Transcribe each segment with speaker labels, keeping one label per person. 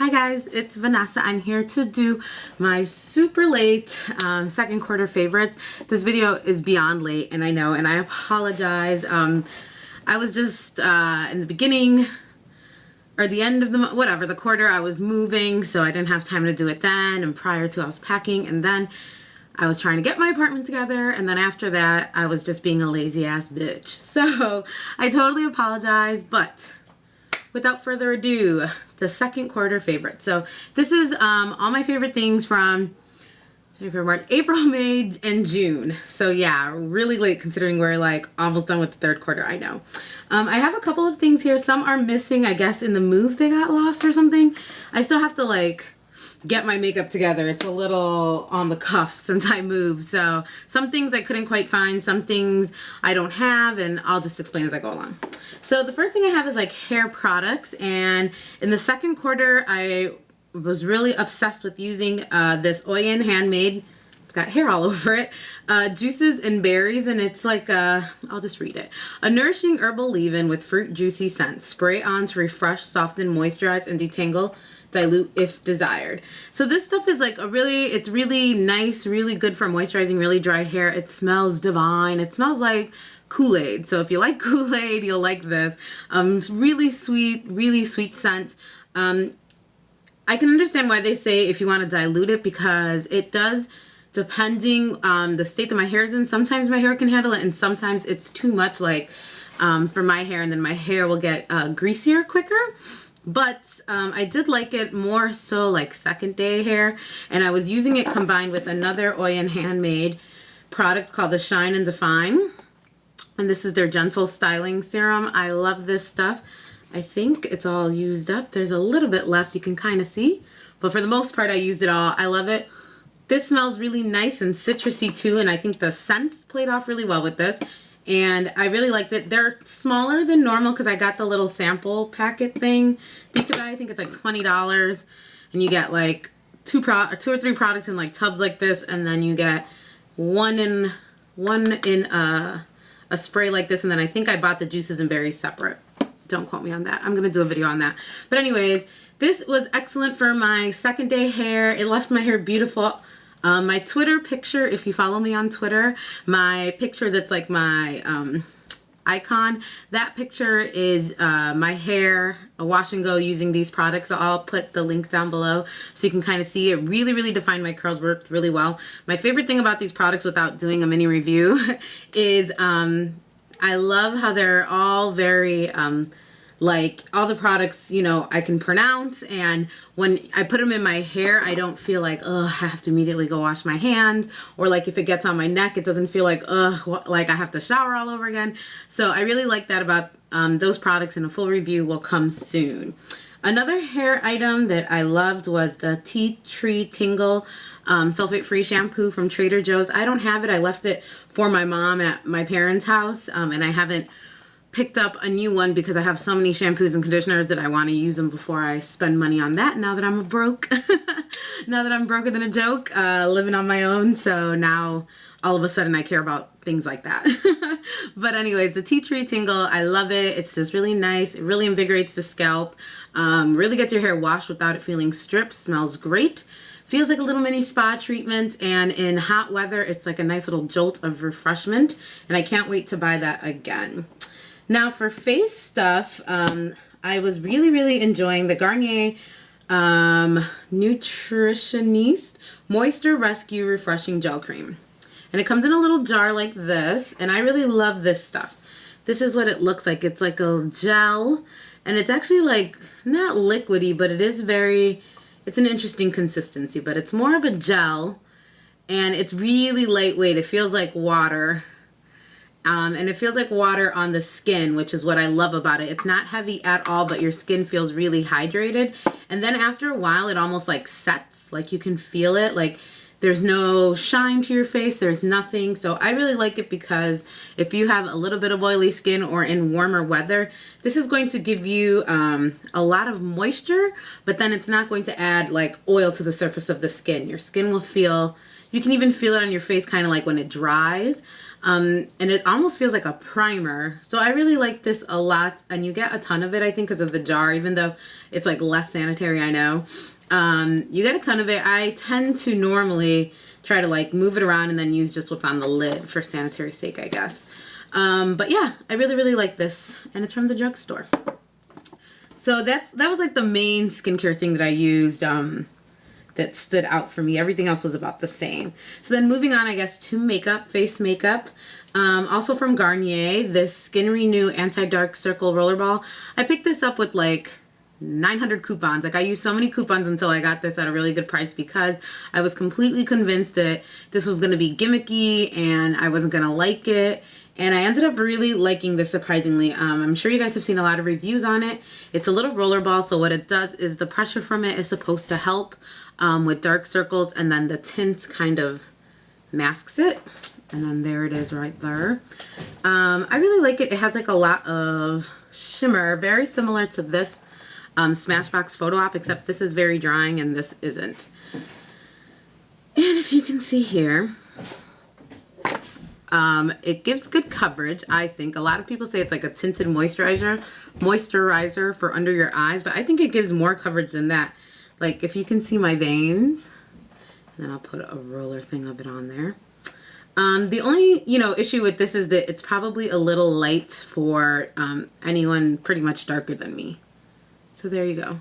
Speaker 1: Hi guys, it's Vanessa. I'm here to do my super late second quarter favorites. This video is beyond late, and I know, and I apologize. I was just in the beginning or the end of the quarter, I was moving, so I didn't have time to do it then, and prior to I was packing, and then I was trying to get my apartment together, and then after that I was just being a lazy ass bitch. So I totally apologize, but without further ado, the second quarter favorite. So this is all my favorite things from April, May, and June. So yeah, really late considering we're like almost done with the third quarter, I know. I have a couple of things here. Some are missing, I guess in the move they got lost or something. I still have to like get my makeup together. It's a little on the cuff since I moved. So some things I couldn't quite find, some things I don't have, and I'll just explain as I go along. So the first thing I have is like hair products, and in the second quarter I was really obsessed with using this Oyen handmade, it's got hair all over it, juices and berries, and it's like I'll just read it. A nourishing herbal leave-in with fruit juicy scents. Spray on to refresh, soften, moisturize, and detangle. Dilute if desired. So this stuff is like it's really nice, really good for moisturizing really dry hair. It smells divine. It smells like Kool-Aid. So if you like Kool-Aid, you'll like this. Really sweet scent. I can understand why they say if you want to dilute it, because it does, depending on the state that my hair is in. Sometimes my hair can handle it, and sometimes it's too much, like for my hair, and then my hair will get greasier quicker. But I did like it more so like second day hair, and I was using it combined with another Oyen handmade product called the Shine and Define, and this is their gentle styling serum. I love this stuff. I think it's all used up. There's a little bit left, you can kind of see, but for the most part I used it all. I love it. This smells really nice and citrusy too, and I think the scents played off really well with this. And I really liked it. They're smaller than normal because I got the little sample packet thing that you could buy. I think it's like $20, and you get like two or three products in like tubs like this, and then you get one in a spray like this, and then I think I bought the juices and berries separate. Don't quote me on that. I'm gonna do a video on that. But anyways, this was excellent for my second day hair. It left my hair beautiful. My Twitter picture, if you follow me on Twitter, my picture that's like my icon, that picture is my hair, a wash and go using these products. So I'll put the link down below so you can kind of see it. Really defined my curls, worked really well. My favorite thing about these products, without doing a mini review, is I love how they're all very like all the products, you know, I can pronounce, and when I put them in my hair, I don't feel like, ugh, I have to immediately go wash my hands, or like if it gets on my neck, it doesn't feel like, ugh, like I have to shower all over again. So I really like that about those products, and a full review will come soon. Another hair item that I loved was the Tea Tree Tingle sulfate-free shampoo from Trader Joe's. I don't have it. I left it for my mom at my parents' house, and I haven't picked up a new one because I have so many shampoos and conditioners that I want to use them before I spend money on that, now that I'm broke. Now that I'm broker than a joke, living on my own. So now all of a sudden I care about things like that. But anyways, the Tea Tree Tingle, I love it. It's just really nice. It really invigorates the scalp. Really gets your hair washed without it feeling stripped. Smells great. Feels like a little mini spa treatment, and in hot weather it's like a nice little jolt of refreshment, and I can't wait to buy that again. Now for face stuff, I was really enjoying the Garnier Nutritioniste Moisture Rescue Refreshing Gel Cream. And it comes in a little jar like this, and I really love this stuff. This is what it looks like. It's like a gel, and it's actually like not liquidy, but it is it's an interesting consistency, but it's more of a gel, and it's really lightweight. It feels like water. And it feels like water on the skin, which is what I love about it. It's not heavy at all, but your skin feels really hydrated. And then after a while, it almost like sets, like you can feel it. Like there's no shine to your face, there's nothing. So I really like it because if you have a little bit of oily skin or in warmer weather, this is going to give you a lot of moisture, but then it's not going to add like oil to the surface of the skin. Your skin will feel, you can even feel it on your face kind of like when it dries. And it almost feels like a primer. So I really like this a lot, and you get a ton of it, I think, because of the jar, even though it's like less sanitary, I know. You get a ton of it. I tend to normally try to like move it around and then use just what's on the lid for sanitary sake, I guess. But yeah, I really, really like this, and it's from the drugstore. So that was like the main skincare thing that I used that stood out for me. Everything else was about the same. So then moving on, I guess, to makeup, face makeup. Also from Garnier, this Skin Renew Anti-Dark Circle Rollerball. I picked this up with like 900 coupons. Like I used so many coupons until I got this at a really good price because I was completely convinced that this was going to be gimmicky and I wasn't going to like it. And I ended up really liking this, surprisingly. I'm sure you guys have seen a lot of reviews on it. It's a little roller ball, so what it does is the pressure from it is supposed to help with dark circles, and then the tint kind of masks it. And then there it is right there. I really like it. It has like a lot of shimmer, very similar to this Smashbox Photo Op, except this is very drying and this isn't. And if you can see here, it gives good coverage, I think. A lot of people say it's like a tinted moisturizer for under your eyes, but I think it gives more coverage than that. Like if you can see my veins, and then I'll put a roller thing of it on there. The only, issue with this is that it's probably a little light for anyone pretty much darker than me. So there you go.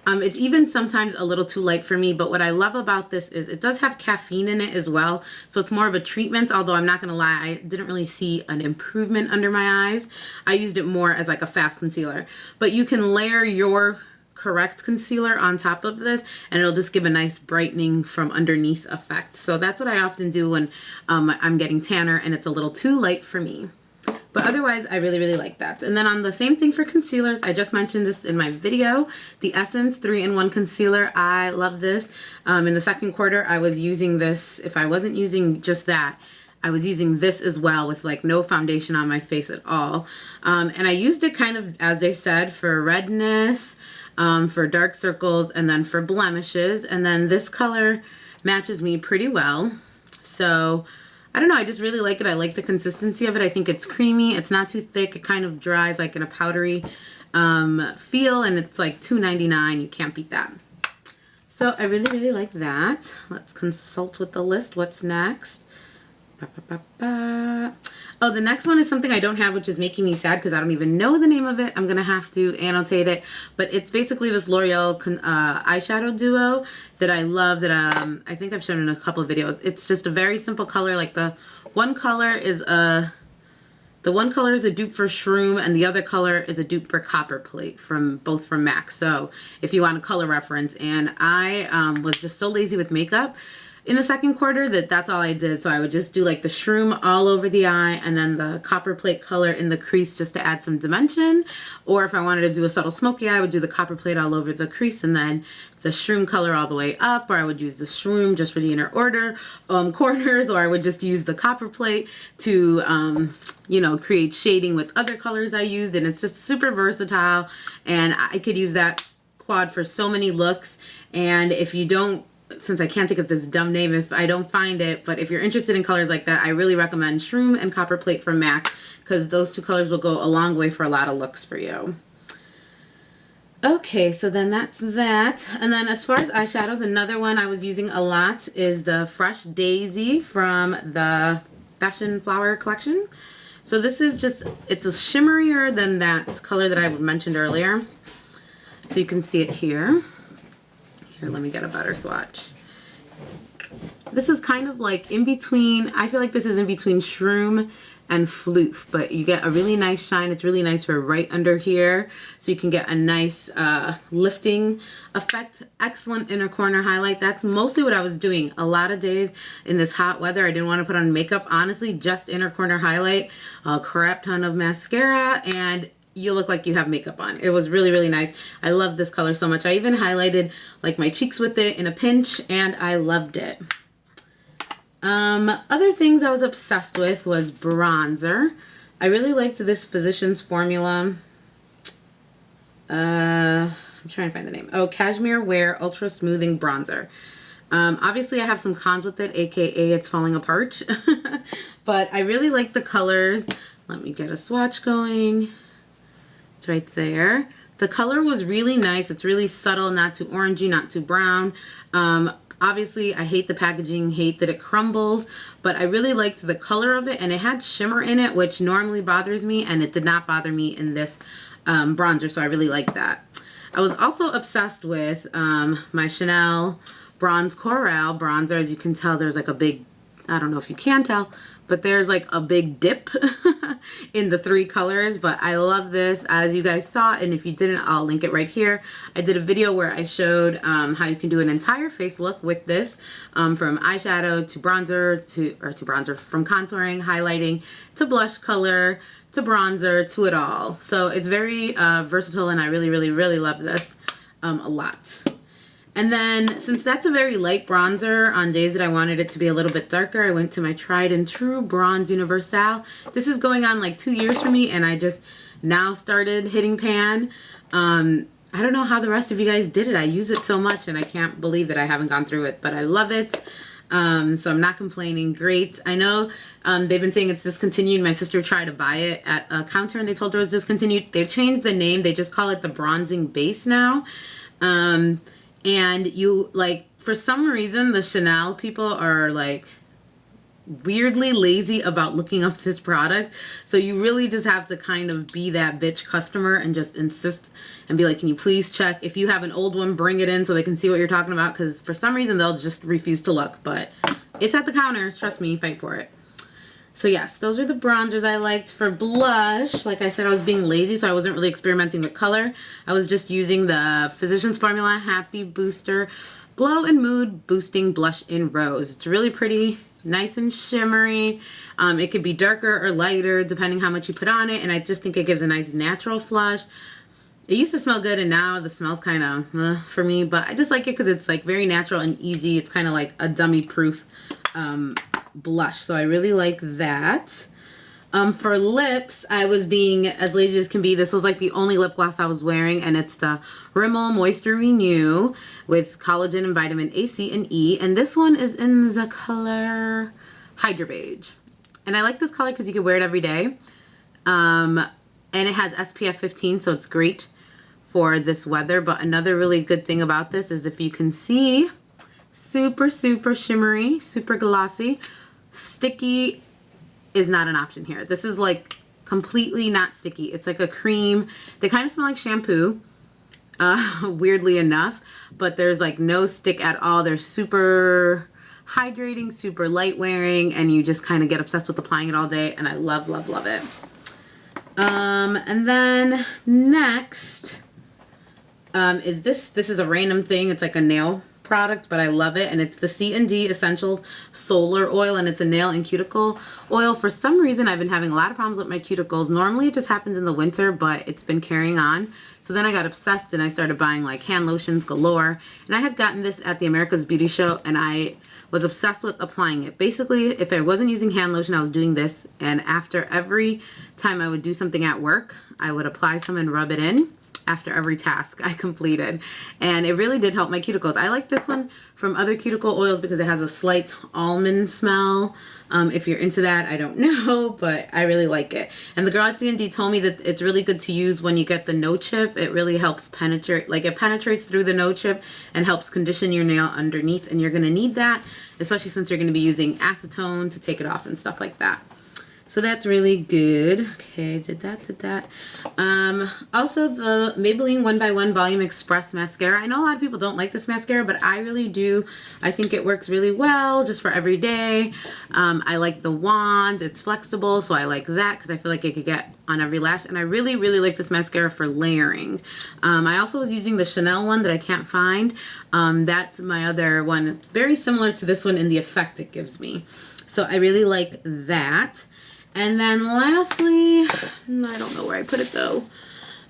Speaker 1: It's even sometimes a little too light for me, but what I love about this is it does have caffeine in it as well. So it's more of a treatment, although I'm not going to lie, I didn't really see an improvement under my eyes. I used it more as like a fast concealer. But you can layer your correct concealer on top of this and it'll just give a nice brightening from underneath effect. So that's what I often do when I'm getting tanner and it's a little too light for me. But otherwise, I really, really like that. And then on the same thing for concealers, I just mentioned this in my video, the Essence 3-in-1 Concealer. I love this. In the second quarter, I was using this. If I wasn't using just that, I was using this as well with like no foundation on my face at all. And I used it kind of, as I said, for redness, for dark circles, and then for blemishes. And then this color matches me pretty well. So I don't know, I just really like it. I like the consistency of it. I think it's creamy. It's not too thick. It kind of dries like in a powdery feel, and it's like $2.99. You can't beat that. So I really, really like that. Let's consult with the list. What's next? Oh, the next one is something I don't have, which is making me sad because I don't even know the name of it. I'm going to have to annotate it. But it's basically this L'Oreal eyeshadow duo that I love that I think I've shown in a couple of videos. It's just a very simple color. Like the one color is a dupe for Shroom and the other color is a dupe for Copper Plate, both from MAC. So if you want a color reference. And I was just so lazy with makeup in the second quarter that's all I did. So I would just do like the Shroom all over the eye and then the Copper Plate color in the crease just to add some dimension. Or if I wanted to do a subtle smoky eye, I would do the Copper Plate all over the crease and then the Shroom color all the way up. Or I would use the Shroom just for the inner corners. Or I would just use the Copper Plate to, create shading with other colors I used. And it's just super versatile. And I could use that quad for so many looks. And if you don't, since I can't think of this dumb name if I don't find it, but if you're interested in colors like that, I really recommend Shroom and Copper Plate from MAC because those two colors will go a long way for a lot of looks for you. Okay, so then that's that. And then as far as eyeshadows, another one I was using a lot is the Fresh Daisy from the Fashion Flower collection. So this is just, it's a shimmerier than that color that I mentioned earlier. So you can see it here. Here, let me get a better swatch. This is kind of like in between, I feel like this is in between Shroom and Floof, but you get a really nice shine. It's really nice for right under here, so you can get a nice lifting effect. Excellent inner corner highlight. That's mostly what I was doing. A lot of days in this hot weather, I didn't want to put on makeup. Honestly, just inner corner highlight, a crap ton of mascara, and you look like you have makeup on. It was really, really nice. I love this color so much. I even highlighted like my cheeks with it in a pinch, and I loved it. Other things I was obsessed with was bronzer. I really liked this Physicians Formula. I'm trying to find the name. Oh, Cashmere Wear Ultra Smoothing Bronzer. Obviously, I have some cons with it, aka it's falling apart. But I really like the colors. Let me get a swatch going. It's right there. The color was really nice. It's really subtle, not too orangey, not too brown. Obviously, I hate the packaging, hate that it crumbles, but I really liked the color of it, and it had shimmer in it, which normally bothers me, and it did not bother me in this bronzer, so I really like that. I was also obsessed with my Chanel Bronze Coral bronzer. As you can tell, there's like a big, I don't know if you can tell, but there's like a big dip in the 3 colors. But I love this, as you guys saw, and if you didn't, I'll link it right here. I did a video where I showed how you can do an entire face look with this, from eyeshadow to bronzer from contouring, highlighting, to blush color, to bronzer, to it all. So it's very versatile, and I really, really, really love this a lot. And then, since that's a very light bronzer, on days that I wanted it to be a little bit darker, I went to my tried and true Bronze Universal. This is going on like 2 years for me, and I just now started hitting pan. I don't know how the rest of you guys did it. I use it so much, and I can't believe that I haven't gone through it, but I love it. So I'm not complaining. Great. I know they've been saying it's discontinued. My sister tried to buy it at a counter, and they told her it was discontinued. They've changed the name. They just call it the Bronzing Base now. And you, like, for some reason, the Chanel people are, like, weirdly lazy about looking up this product. So you really just have to kind of be that bitch customer and just insist and be like, can you please check? If you have an old one, bring it in so they can see what you're talking about. Because for some reason, they'll just refuse to look. But it's at the counters. Trust me, fight for it. So yes, those are the bronzers I liked. For blush, like I said, I was being lazy, so I wasn't really experimenting with color. I was just using the Physicians Formula Happy Booster Glow and Mood Boosting Blush in Rose. It's really pretty, nice and shimmery. It could be darker or lighter depending how much you put on it, and I just think it gives a nice natural flush. It used to smell good, and now the smell's kind of for me, but I just like it because it's like very natural and easy. It's kind of like a dummy-proof blush, so I really like that. For lips, I was being as lazy as can be. This was like the only lip gloss I was wearing, and it's the Rimmel Moisture Renew with collagen and vitamin A, C, and E, and this one is in the color Hydra Beige. And I like this color because you can wear it every day, and it has SPF 15, so it's great for this weather. But another really good thing about this is, if you can see, super, super shimmery, super glossy. Sticky is not an option here. This is like completely not sticky. It's like a cream. They kind of smell like shampoo, weirdly enough, but there's like no stick at all. They're super hydrating, super light wearing, and you just kind of get obsessed with applying it all day, and I love, love, love it. And then next is this. This is a random thing. It's like a nail product, but I love it, and it's the C&D Essentials Solar Oil, and it's a nail and cuticle oil. For some reason, I've been having a lot of problems with my cuticles. Normally it just happens in the winter, but it's been carrying on. So then I got obsessed, and I started buying like hand lotions galore, and I had gotten this at the America's Beauty Show, and I was obsessed with applying it. Basically, if I wasn't using hand lotion, I was doing this, and after every time I would do something at work, I would apply some and rub it in after every task I completed, and it really did help my cuticles. I like this one from other cuticle oils because it has a slight almond smell. If you're into that, I don't know, but I really like it. And the girl at C&D told me that it's really good to use when you get the no chip. It really helps penetrate, like it penetrates through the no chip and helps condition your nail underneath, and you're going to need that, especially since you're going to be using acetone to take it off and stuff like that. So that's really good. Okay, did that. Also the Maybelline 1x1 Volume Express Mascara. I know a lot of people don't like this mascara, but I really do. I think it works really well just for every day. I like the wand. It's flexible, so I like that because I feel like it could get on every lash. And I really, really like this mascara for layering. I also was using the Chanel one that I can't find. That's my other one. It's very similar to this one in the effect it gives me. So I really like that. And then lastly, I don't know where I put it though.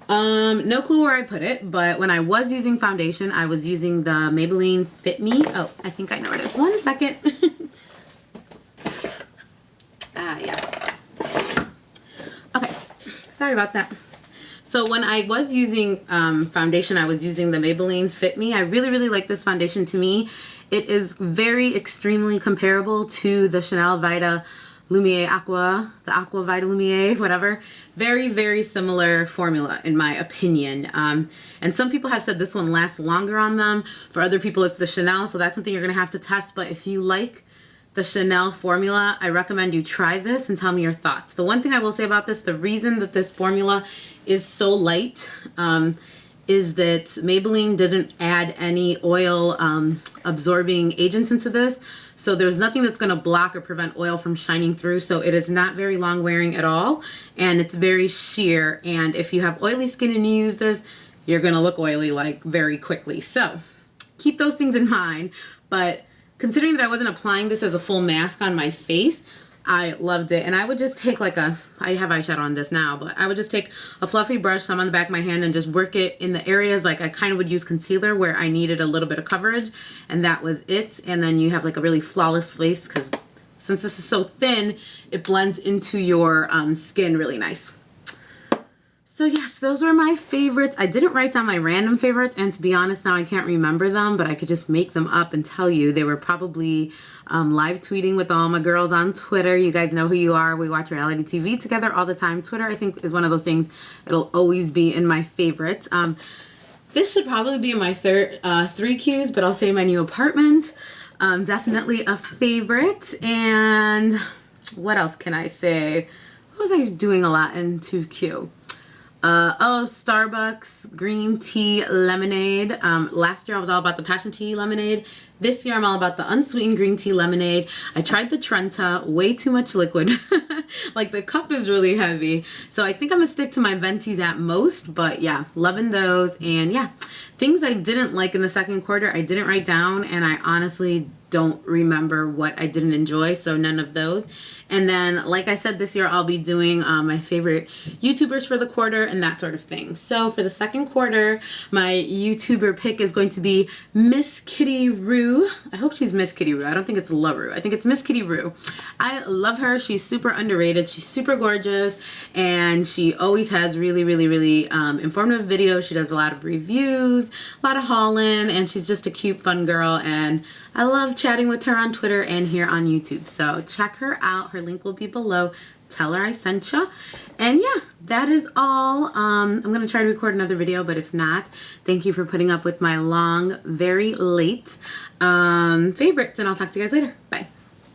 Speaker 1: No clue where I put it, but when I was using foundation, I was using the Maybelline Fit Me. Oh, I think I know where it is. 1 second. Yes. Okay, sorry about that. So when I was using foundation, I was using the Maybelline Fit Me. I really, really like this foundation. To me, it is very extremely comparable to the Chanel Vita Lumiere Aqua, the Aqua Vita Lumiere, whatever. Very, very similar formula in my opinion. And some people have said this one lasts longer on them. For other people, it's the Chanel, so that's something you're gonna have to test. But if you like the Chanel formula, I recommend you try this and tell me your thoughts. The one thing I will say about this, the reason that this formula is so light is that Maybelline didn't add any oil absorbing agents into this. So there's nothing that's gonna block or prevent oil from shining through. So it is not very long wearing at all. And it's very sheer. And if you have oily skin and you use this, you're gonna look oily like very quickly. So keep those things in mind. But considering that I wasn't applying this as a full mask on my face, I loved it. And I would just take like I have eyeshadow on this now, but I would just take a fluffy brush, some on the back of my hand, and just work it in the areas like I kind of would use concealer where I needed a little bit of coverage, and that was it. And then you have like a really flawless face because since this is so thin, it blends into your skin really nice. So yes, those were my favorites. I didn't write down my random favorites, and to be honest now I can't remember them, but I could just make them up and tell you. They were probably live tweeting with all my girls on Twitter. You guys know who you are. We watch reality TV together all the time. Twitter, I think, is one of those things. It'll always be in my favorites. This should probably be in my three Qs, but I'll say my new apartment. Definitely a favorite. And what else can I say? What was I doing a lot in 2Q? Oh, Starbucks green tea lemonade. Last year I was all about the passion tea lemonade. This year I'm all about the unsweetened green tea lemonade. I tried the Trenta, way too much liquid. Like the cup is really heavy. So I think I'm gonna stick to my Ventis at most, but yeah, loving those. And yeah, things I didn't like in the second quarter, I didn't write down, and I honestly don't remember what I didn't enjoy, so none of those. And then, like I said, this year I'll be doing my favorite YouTubers for the quarter and that sort of thing. So for the second quarter, my YouTuber pick is going to be MrsKittyRue. I hope she's MrsKittyRue. I don't think it's LaRue. I think it's MrsKittyRue. I love her. She's super underrated. She's super gorgeous, and she always has really, really, really informative videos. She does a lot of reviews, a lot of hauling, and she's just a cute, fun girl, and I love chatting with her on Twitter and here on YouTube. So check her out. Her link will be below. Tell her I sent you. And yeah, that is all. I'm going to try to record another video, but if not, thank you for putting up with my long, very late favorites, and I'll talk to you guys later. Bye.